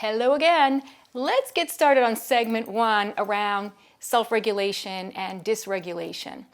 Hello again. Let's get started on segment 1 around self-regulation and dysregulation.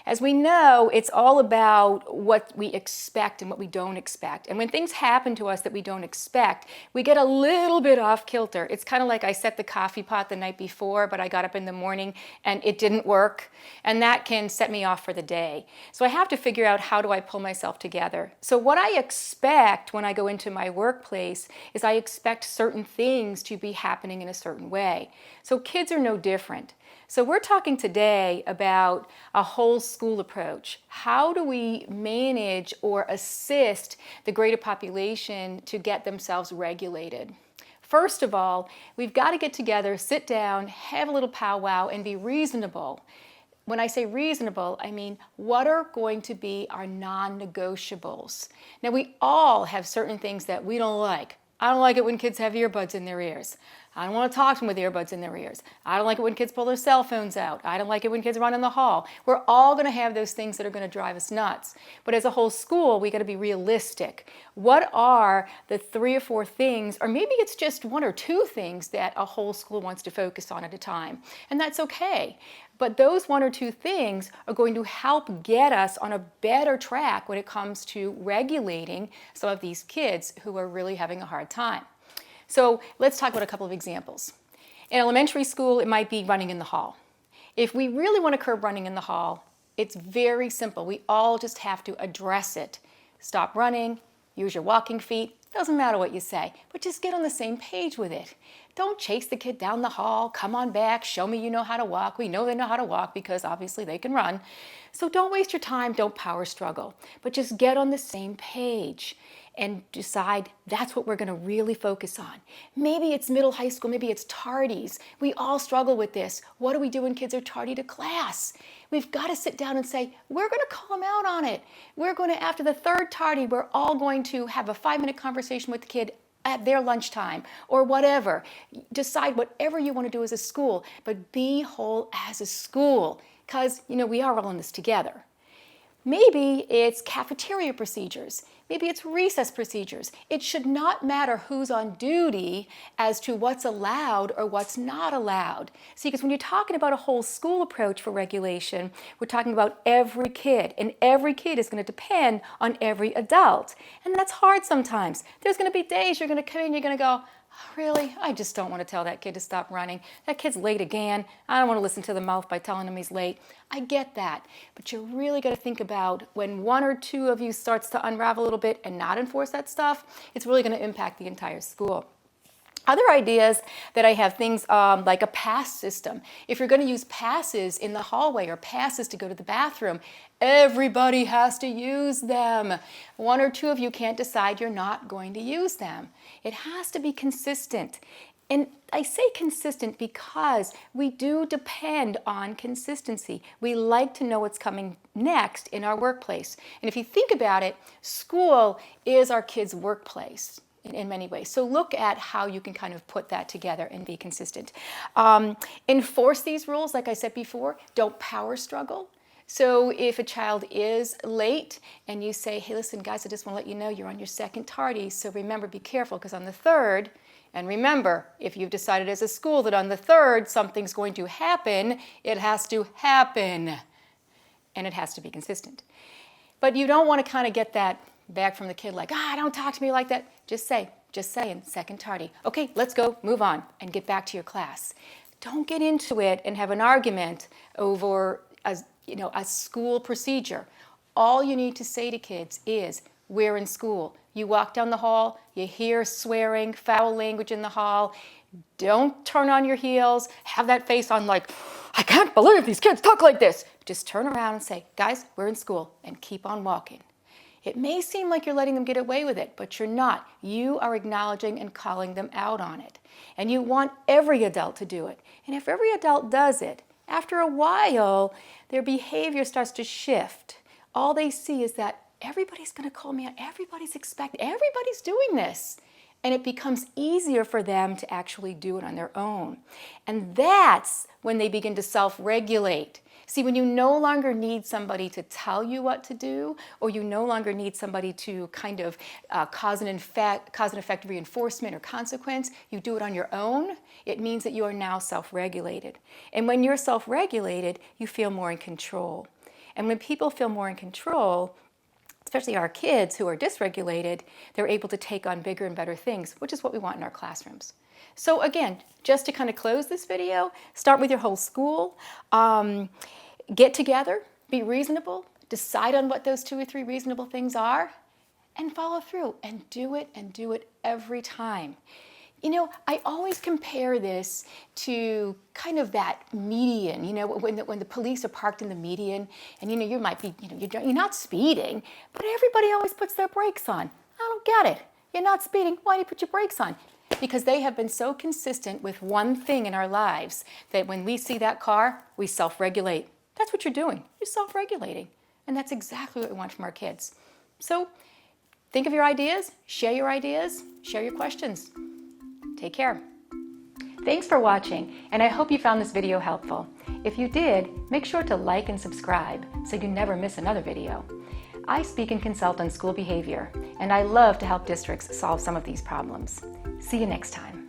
As we know, it's all about what we expect and what we don't expect. And when things happen to us that we don't expect, we get a little bit off kilter. It's kind of like I set the coffee pot the night before, but I got up in the morning and it didn't work. And that can set me off for the day. So I have to figure out, how do I pull myself together? So what I expect when I go into my workplace is I expect certain things to be happening in a certain way. So kids are no different. So we're talking today about a whole school approach. How do we manage or assist the greater population to get themselves regulated? First of all, we've got to get together, sit down, have a little powwow, and be reasonable. When I say reasonable, I mean, what are going to be our non-negotiables? Now, we all have certain things that we don't like. I don't like it when kids have earbuds in their ears. I don't want to talk to them with earbuds in their ears. I don't like it when kids pull their cell phones out. I don't like it when kids run in the hall. We're all going to have those things that are going to drive us nuts. But as a whole school, we got to be realistic. What are the 3 or 4 things, or maybe it's just 1 or 2 things that a whole school wants to focus on at a time? And that's okay. But those 1 or 2 things are going to help get us on a better track when it comes to regulating some of these kids who are really having a hard time. So let's talk about a couple of examples. In elementary school, it might be running in the hall. If we really want to curb running in the hall, it's very simple. We all just have to address it. Stop running, use your walking feet. Doesn't matter what you say, but just get on the same page with it. Don't chase the kid down the hall. Come on back. Show me you know how to walk. We know they know how to walk because obviously they can run. So don't waste your time. Don't power struggle, but just get on the same page and decide that's what we're going to really focus on. Maybe it's middle high school. Maybe it's tardies. We all struggle with this. What do we do when kids are tardy to class? We've got to sit down and say, we're going to call them out on it. We're going to, after the 3rd tardy, we're all going to have a 5-minute conversation with the kid at their lunchtime or whatever. Decide whatever you want to do as a school, but be whole as a school because, you know, we are all in this together. Maybe it's cafeteria procedures. Maybe it's recess procedures. It should not matter who's on duty as to what's allowed or what's not allowed. See, because when you're talking about a whole school approach for regulation, we're talking about every kid, and every kid is going to depend on every adult. And that's hard sometimes. There's going to be days you're going to come in, you're going to go, really? I just don't want to tell that kid to stop running. That kid's late again. I don't want to listen to the mouth by telling him he's late. I get that. But you really got to think about when 1 or 2 of you starts to unravel a little bit and not enforce that stuff, it's really going to impact the entire school. Other ideas that I have, things like a pass system. If you're going to use passes in the hallway or passes to go to the bathroom, everybody has to use them. 1 or 2 of you can't decide you're not going to use them. It has to be consistent. And I say consistent because we do depend on consistency. We like to know what's coming next in our workplace. And if you think about it, school is our kids' workplace in many ways. So look at how you can kind of put that together and be consistent. Enforce these rules, like I said before. Don't power struggle. So if a child is late and you say, hey, listen, guys, I just want to let you know you're on your 2nd tardy. So remember, be careful because on the 3rd, and remember, if you've decided as a school that on the 3rd something's going to happen, it has to happen. And it has to be consistent. But you don't want to kind of get that back from the kid like, don't talk to me like that. Just say in 2nd tardy. Okay, let's go, move on, and get back to your class. Don't get into it and have an argument over a school procedure. All you need to say to kids is, we're in school. You walk down the hall, you hear swearing, foul language in the hall. Don't turn on your heels, have that face on like, I can't believe these kids talk like this. Just turn around and say, guys, we're in school, and keep on walking. It may seem like you're letting them get away with it, but you're not. You are acknowledging and calling them out on it. And you want every adult to do it. And if every adult does it, after a while, their behavior starts to shift. All they see is that everybody's going to call me out. Everybody's doing this. And it becomes easier for them to actually do it on their own. And that's when they begin to self-regulate. See, when you no longer need somebody to tell you what to do, or you no longer need somebody to kind of cause and effect reinforcement or consequence, you do it on your own, it means that you are now self-regulated. And when you're self-regulated, you feel more in control. And when people feel more in control, especially our kids who are dysregulated, they're able to take on bigger and better things, which is what we want in our classrooms. So again, just to kind of close this video, start with your whole school. Get together, be reasonable, decide on what those 2 or 3 reasonable things are, and follow through and do it every time. You know, I always compare this to kind of that median, you know, when the police are parked in the median and, you know, you might be, you know, you're not speeding, but everybody always puts their brakes on. I don't get it. You're not speeding. Why do you put your brakes on? Because they have been so consistent with one thing in our lives that when we see that car, we self-regulate. That's what you're doing. You're self-regulating. And that's exactly what we want from our kids. So think of your ideas, share your questions. Take care. Thanks for watching, and I hope you found this video helpful. If you did, make sure to like and subscribe so you never miss another video. I speak and consult on school behavior, and I love to help districts solve some of these problems. See you next time.